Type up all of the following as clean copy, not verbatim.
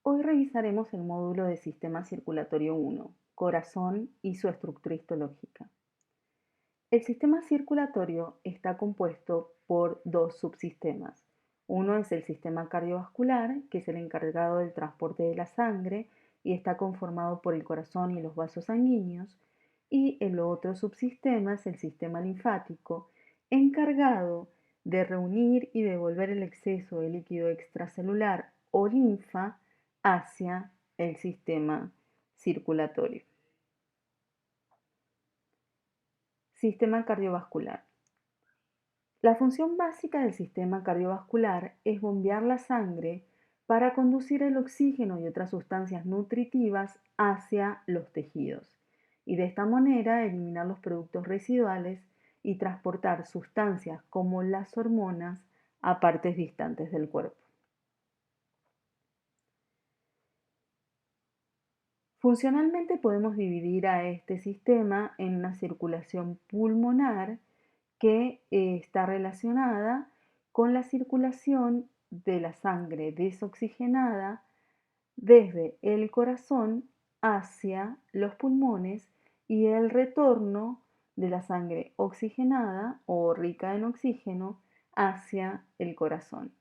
Hoy revisaremos el módulo de Sistema Circulatorio 1, Corazón y su estructura histológica. El sistema circulatorio está compuesto por dos subsistemas. Uno es el sistema cardiovascular, que es el encargado del transporte de la sangre y está conformado por el corazón y los vasos sanguíneos. Y el otro subsistema es el sistema linfático, encargado de reunir y devolver el exceso de líquido extracelular o linfa hacia el sistema circulatorio. Sistema cardiovascular. La función básica del sistema cardiovascular es bombear la sangre para conducir el oxígeno y otras sustancias nutritivas hacia los tejidos y de esta manera eliminar los productos residuales y transportar sustancias como las hormonas a partes distantes del cuerpo. Funcionalmente podemos dividir a este sistema en una circulación pulmonar que está relacionada con la circulación de la sangre desoxigenada desde el corazón hacia los pulmones y el retorno de la sangre oxigenada o rica en oxígeno hacia el corazón.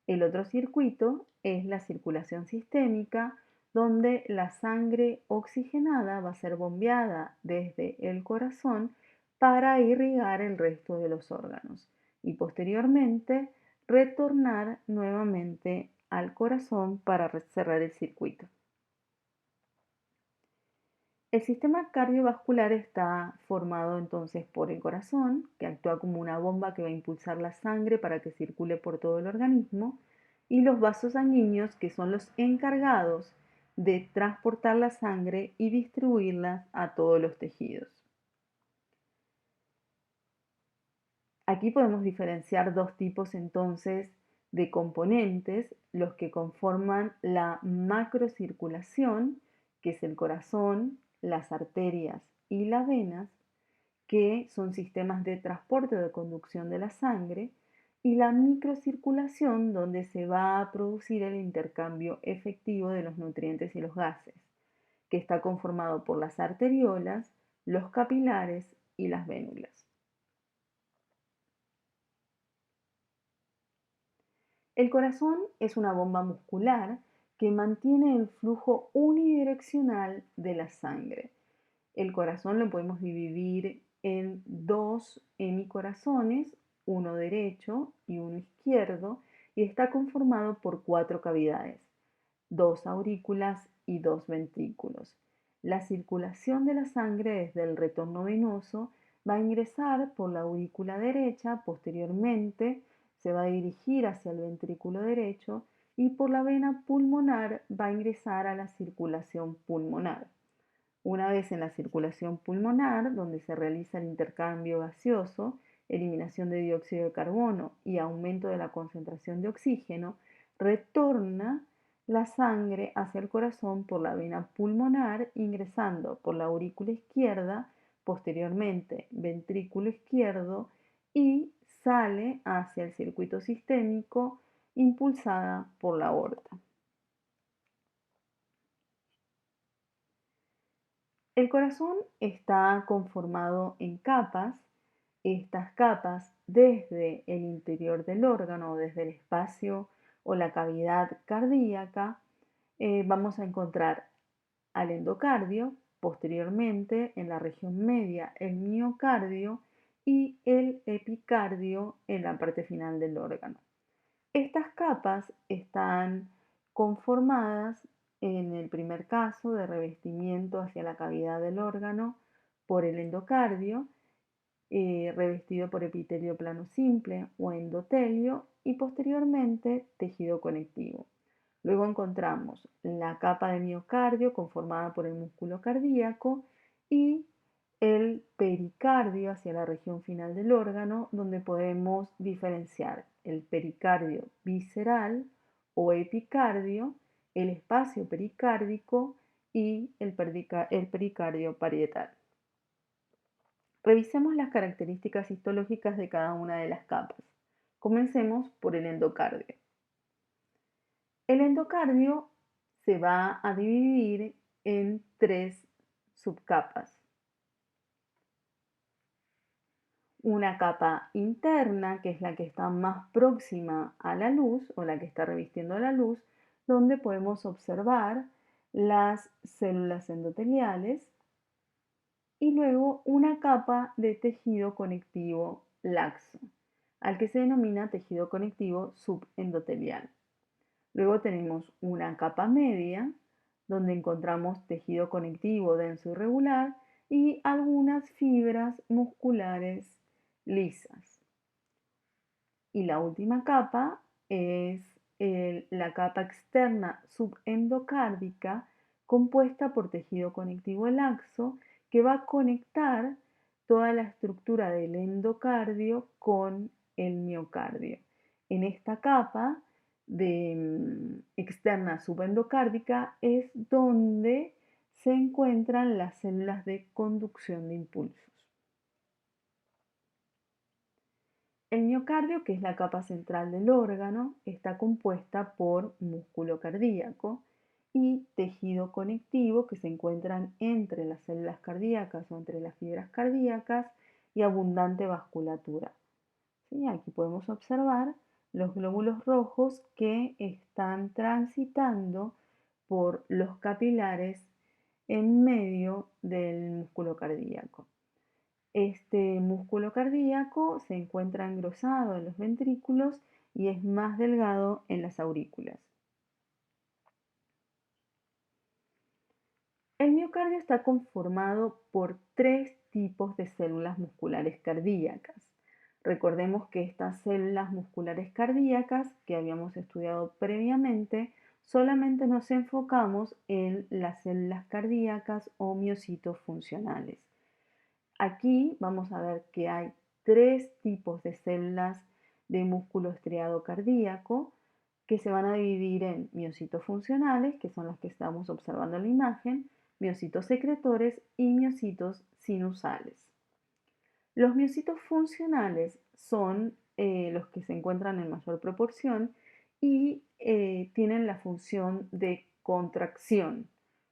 El otro circuito es la circulación sistémica, donde la sangre oxigenada va a ser bombeada desde el corazón para irrigar el resto de los órganos y posteriormente retornar nuevamente al corazón para cerrar el circuito. El sistema cardiovascular está formado entonces por el corazón, que actúa como una bomba que va a impulsar la sangre para que circule por todo el organismo, y los vasos sanguíneos, que son los encargados de transportar la sangre y distribuirla a todos los tejidos. Aquí podemos diferenciar dos tipos entonces de componentes, los que conforman la macrocirculación, que es el corazón, las arterias y las venas, que son sistemas de transporte o de conducción de la sangre, y la microcirculación, donde se va a producir el intercambio efectivo de los nutrientes y los gases, que está conformado por las arteriolas, los capilares y las vénulas. El corazón es una bomba muscular que mantiene el flujo unidireccional de la sangre. El corazón lo podemos dividir en dos hemicorazones, uno derecho y uno izquierdo, y está conformado por cuatro cavidades, dos aurículas y dos ventrículos. La circulación de la sangre desde el retorno venoso va a ingresar por la aurícula derecha, posteriormente se va a dirigir hacia el ventrículo derecho y por la vena pulmonar va a ingresar a la circulación pulmonar. Una vez en la circulación pulmonar, donde se realiza el intercambio gaseoso, eliminación de dióxido de carbono y aumento de la concentración de oxígeno, retorna la sangre hacia el corazón por la vena pulmonar, ingresando por la aurícula izquierda, posteriormente ventrículo izquierdo y sale hacia el circuito sistémico impulsada por la aorta. El corazón está conformado en capas. Estas capas, desde el interior del órgano, desde el espacio o la cavidad cardíaca, vamos a encontrar al endocardio, posteriormente en la región media el miocardio y el epicardio en la parte final del órgano. Estas capas están conformadas en el primer caso de revestimiento hacia la cavidad del órgano por el endocardio, revestido por epitelio plano simple o endotelio y posteriormente tejido conectivo. Luego encontramos la capa de miocardio conformada por el músculo cardíaco y el pericardio hacia la región final del órgano, donde podemos diferenciar el pericardio visceral o epicardio, el espacio pericárdico y el pericardio parietal. Revisemos las características histológicas de cada una de las capas. Comencemos por el endocardio. El endocardio se va a dividir en tres subcapas. Una capa interna, que es la que está más próxima a la luz o la que está revistiendo la luz, donde podemos observar las células endoteliales, y luego una capa de tejido conectivo laxo, al que se denomina tejido conectivo subendotelial. Luego tenemos una capa media, donde encontramos tejido conectivo denso y regular y algunas fibras musculares lisas. Y la última capa es la capa externa subendocárdica, compuesta por tejido conectivo laxo, que va a conectar toda la estructura del endocardio con el miocardio. En esta capa externa subendocárdica es donde se encuentran las células de conducción de impulsos. El miocardio, que es la capa central del órgano, está compuesta por músculo cardíaco y tejido conectivo, que se encuentran entre las células cardíacas o entre las fibras cardíacas, y abundante vasculatura. ¿Sí? Aquí podemos observar los glóbulos rojos que están transitando por los capilares en medio del músculo cardíaco. Este músculo cardíaco se encuentra engrosado en los ventrículos y es más delgado en las aurículas. El miocardio está conformado por tres tipos de células musculares cardíacas. Recordemos que estas células musculares cardíacas que habíamos estudiado previamente, solamente nos enfocamos en las células cardíacas o miocitos funcionales. Aquí vamos a ver que hay tres tipos de células de músculo estriado cardíaco que se van a dividir en miocitos funcionales, que son los que estamos observando en la imagen, miocitos secretores y miocitos sinusales. Los miocitos funcionales son los que se encuentran en mayor proporción y tienen la función de contracción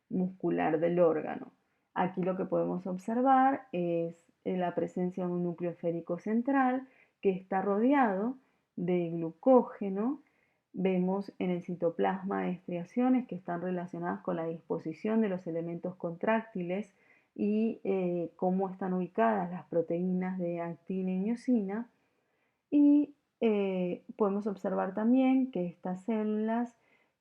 muscular del órgano. Aquí lo que podemos observar es la presencia de un núcleo esférico central que está rodeado de glucógeno. Vemos en el citoplasma estriaciones que están relacionadas con la disposición de los elementos contráctiles y cómo están ubicadas las proteínas de actina y miosina. Y podemos observar también que estas células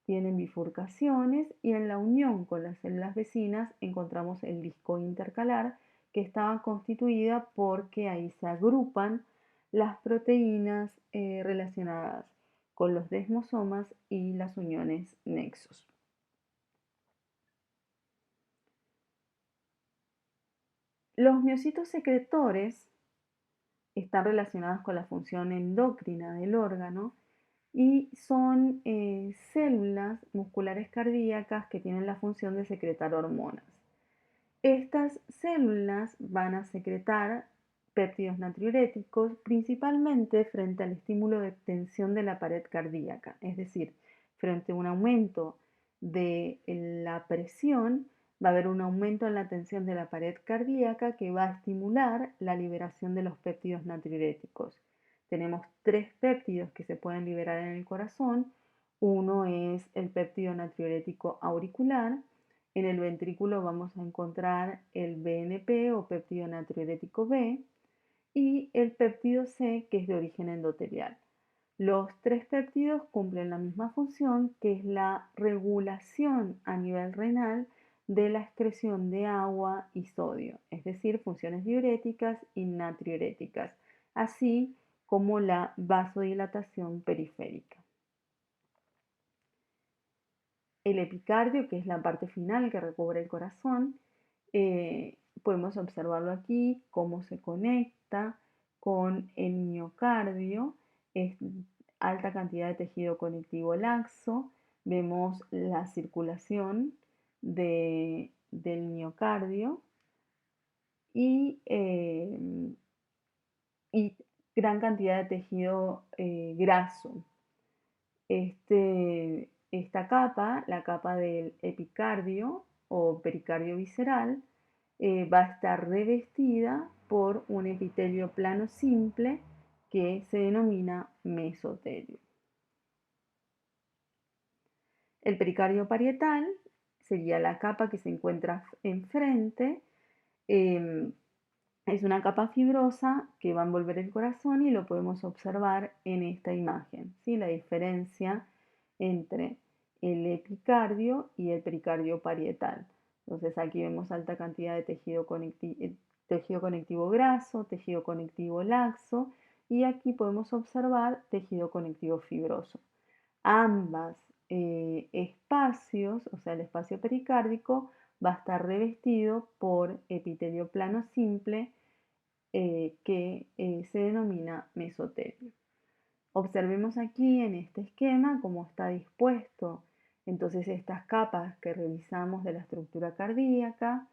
tienen bifurcaciones y en la unión con las células vecinas encontramos el disco intercalar, que está constituida porque ahí se agrupan las proteínas relacionadas con los desmosomas y las uniones nexos. Los miocitos secretores están relacionados con la función endocrina del órgano y son células musculares cardíacas que tienen la función de secretar hormonas. Estas células van a secretar péptidos natriuréticos principalmente frente al estímulo de tensión de la pared cardíaca, es decir, frente a un aumento de la presión, va a haber un aumento en la tensión de la pared cardíaca que va a estimular la liberación de los péptidos natriuréticos. Tenemos tres péptidos que se pueden liberar en el corazón. Uno es el péptido natriurético auricular. En el ventrículo vamos a encontrar el BNP o péptido natriurético B y el péptido C, que es de origen endotelial. Los tres péptidos cumplen la misma función, que es la regulación a nivel renal de la excreción de agua y sodio, es decir, funciones diuréticas y natriuréticas, así como la vasodilatación periférica. El epicardio, que es la parte final que recubre el corazón, podemos observarlo aquí, cómo se conecta con el miocardio, es alta cantidad de tejido conectivo laxo, vemos la circulación del miocardio y, y gran cantidad de tejido graso. Este esta capa, la capa del epicardio o pericardio visceral, va a estar revestida por un epitelio plano simple que se denomina mesotelio. El pericardio parietal sería la capa que se encuentra enfrente. Es una capa fibrosa que va a envolver el corazón y lo podemos observar en esta imagen, ¿sí? La diferencia entre el epicardio y el pericardio parietal. Entonces aquí vemos alta cantidad de tejido conectivo graso, tejido conectivo laxo y aquí podemos observar tejido conectivo fibroso. Ambas espacios, o sea, el espacio pericárdico, va a estar revestido por epitelio plano simple que se denomina mesotelio. Observemos aquí en este esquema cómo está dispuesto entonces estas capas que revisamos de la estructura cardíaca,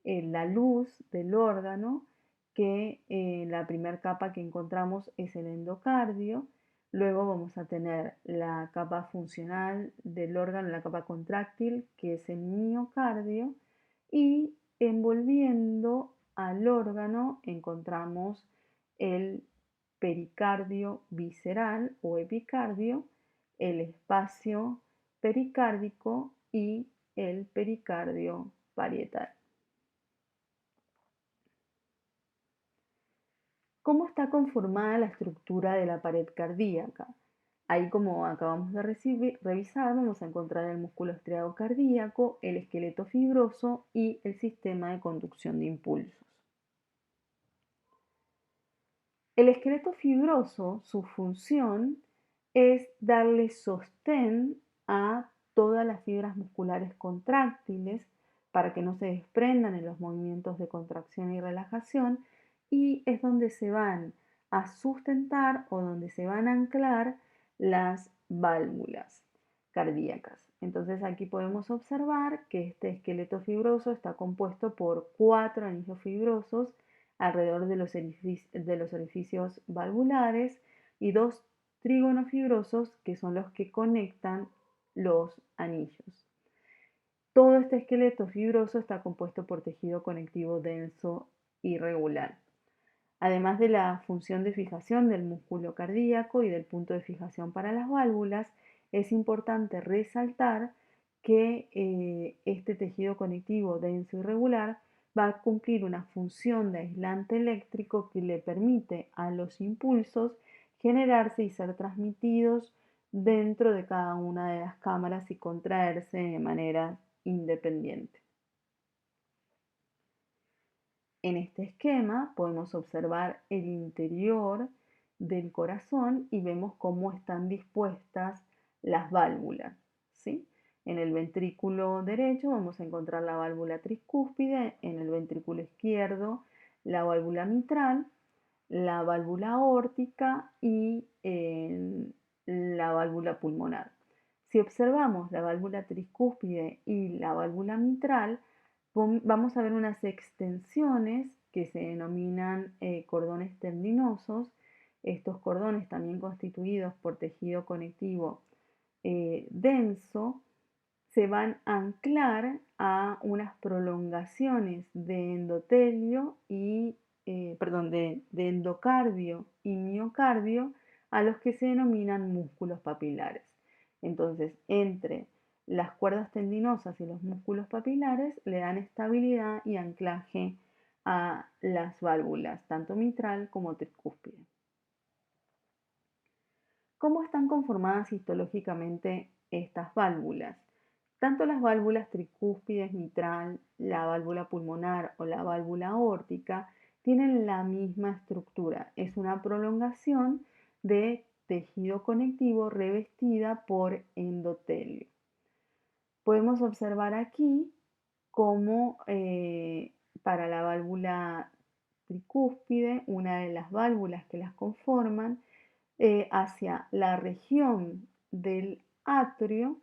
la luz del órgano, que la primera capa que encontramos es el endocardio. Luego vamos a tener la capa funcional del órgano, la capa contráctil, que es el miocardio, y envolviendo al órgano encontramos el pericardio visceral o epicardio, el espacio pericárdico y el pericardio parietal. ¿Cómo está conformada la estructura de la pared cardíaca? Ahí, como acabamos de revisar, vamos a encontrar el músculo estriado cardíaco, el esqueleto fibroso y el sistema de conducción de impulsos. El esqueleto fibroso, su función es darle sostén a todas las fibras musculares contráctiles para que no se desprendan en los movimientos de contracción y relajación, y es donde se van a sustentar o donde se van a anclar las válvulas cardíacas. Entonces aquí podemos observar que este esqueleto fibroso está compuesto por 4 anillos fibrosos alrededor de los orificios valvulares y 2 trígonos fibrosos que son los que conectan los anillos. Todo este esqueleto fibroso está compuesto por tejido conectivo denso y regular. Además de la función de fijación del músculo cardíaco y del punto de fijación para las válvulas, es importante resaltar que este tejido conectivo denso y regular va a cumplir una función de aislante eléctrico que le permite a los impulsos generarse y ser transmitidos dentro de cada una de las cámaras y contraerse de manera independiente. En este esquema podemos observar el interior del corazón y vemos cómo están dispuestas las válvulas, ¿sí? En el ventrículo derecho vamos a encontrar la válvula tricúspide, en el ventrículo izquierdo la válvula mitral, la válvula aórtica y la válvula pulmonar. Si observamos la válvula tricúspide y la válvula mitral, vamos a ver unas extensiones que se denominan cordones tendinosos. Estos cordones, también constituidos por tejido conectivo denso, se van a anclar a unas prolongaciones de endotelio y, de endocardio y miocardio, a los que se denominan músculos papilares. Entonces, entre las cuerdas tendinosas y los músculos papilares le dan estabilidad y anclaje a las válvulas, tanto mitral como tricúspide. ¿Cómo están conformadas histológicamente estas válvulas? Tanto las válvulas tricúspides, mitral, la válvula pulmonar o la válvula aórtica tienen la misma estructura. Es una prolongación de tejido conectivo revestida por endotelio. Podemos observar aquí cómo para la válvula tricúspide, una de las válvulas que las conforman, hacia la región del atrio,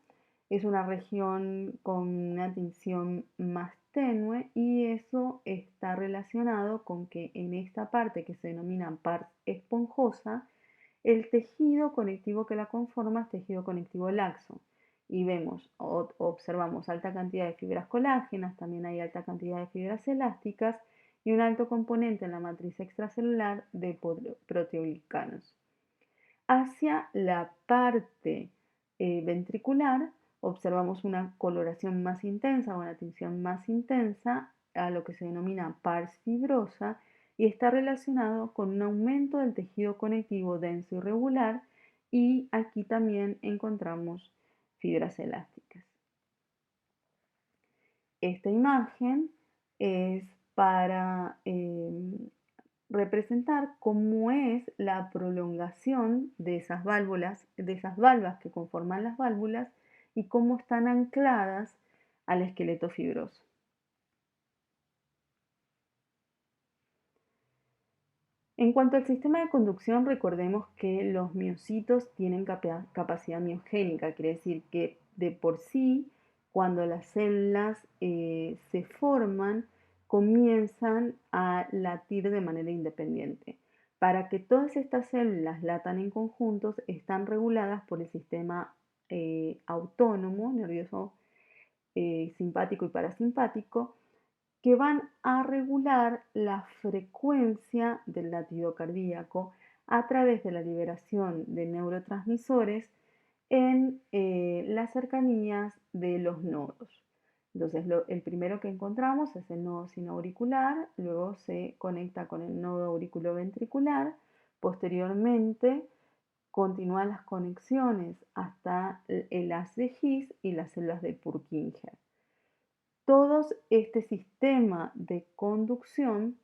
es una región con una tinción más tenue y eso está relacionado con que en esta parte que se denomina parte esponjosa, el tejido conectivo que la conforma es tejido conectivo laxo, y vemos o observamos alta cantidad de fibras colágenas, también hay alta cantidad de fibras elásticas y un alto componente en la matriz extracelular de proteoglicanos. Hacia la parte ventricular observamos una coloración más intensa o una tinción más intensa a lo que se denomina pars fibrosa y está relacionado con un aumento del tejido conectivo denso y regular, y aquí también encontramos fibras elásticas. Esta imagen es para representar cómo es la prolongación de esas válvulas, de esas valvas que conforman las válvulas y cómo están ancladas al esqueleto fibroso. En cuanto al sistema de conducción, recordemos que los miocitos tienen capacidad miogénica, quiere decir que de por sí, cuando las células se forman, comienzan a latir de manera independiente. Para que todas estas células latan en conjuntos, están reguladas por el sistema autónomo, nervioso simpático y parasimpático, que van a regular la frecuencia del latido cardíaco a través de la liberación de neurotransmisores en las cercanías de los nodos. Entonces, el primero que encontramos es el nodo sinoauricular, luego se conecta con el nodo auriculoventricular, posteriormente continúan las conexiones hasta el haz de His y las células de Purkinje. Todo este sistema de conducción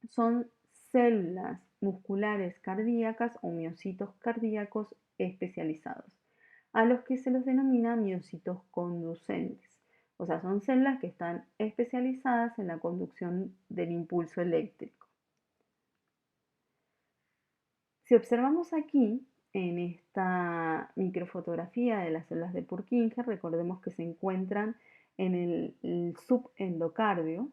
son células musculares cardíacas o miocitos cardíacos especializados, a los que se los denomina miocitos conducentes. O sea, son células que están especializadas en la conducción del impulso eléctrico. Si observamos aquí, en esta microfotografía de las células de Purkinje, recordemos que se encuentran en el subendocardio,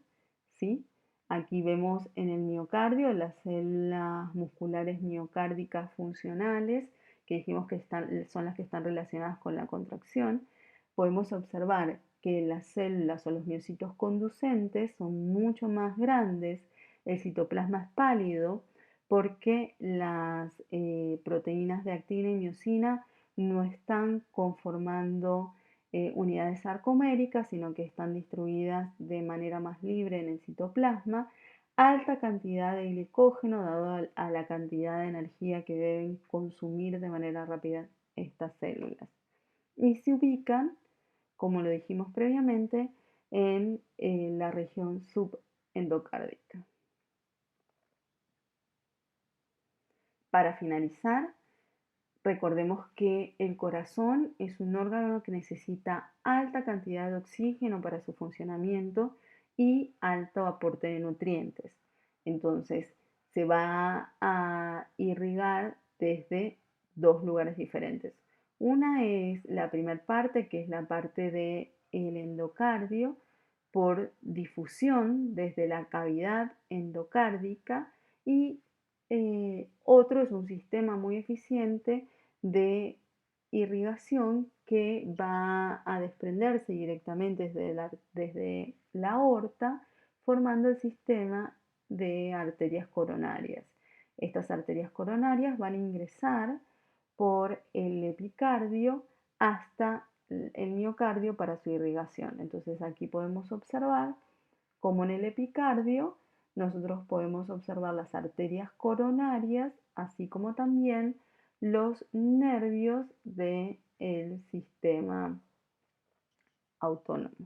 ¿sí? Aquí vemos en el miocardio las células musculares miocárdicas funcionales, que dijimos que son las que están relacionadas con la contracción. Podemos observar que las células o los miocitos conducentes son mucho más grandes, el citoplasma es pálido, porque las proteínas de actina y miosina no están conformando unidades sarcoméricas, sino que están distribuidas de manera más libre en el citoplasma. Alta cantidad de glicógeno dado a la cantidad de energía que deben consumir de manera rápida estas células. Y se ubican, como lo dijimos previamente, en la región subendocárdica. Para finalizar, recordemos que el corazón es un órgano que necesita alta cantidad de oxígeno para su funcionamiento y alto aporte de nutrientes. Entonces, se va a irrigar desde dos lugares diferentes. Una es la primera parte, que es la parte del endocardio, por difusión desde la cavidad endocárdica, y otro es un sistema muy eficiente de irrigación que va a desprenderse directamente desde la aorta, formando el sistema de arterias coronarias. Estas arterias coronarias van a ingresar por el epicardio hasta el miocardio para su irrigación. Entonces aquí podemos observar cómo en el epicardio nosotros podemos observar las arterias coronarias, así como también los nervios del sistema autónomo.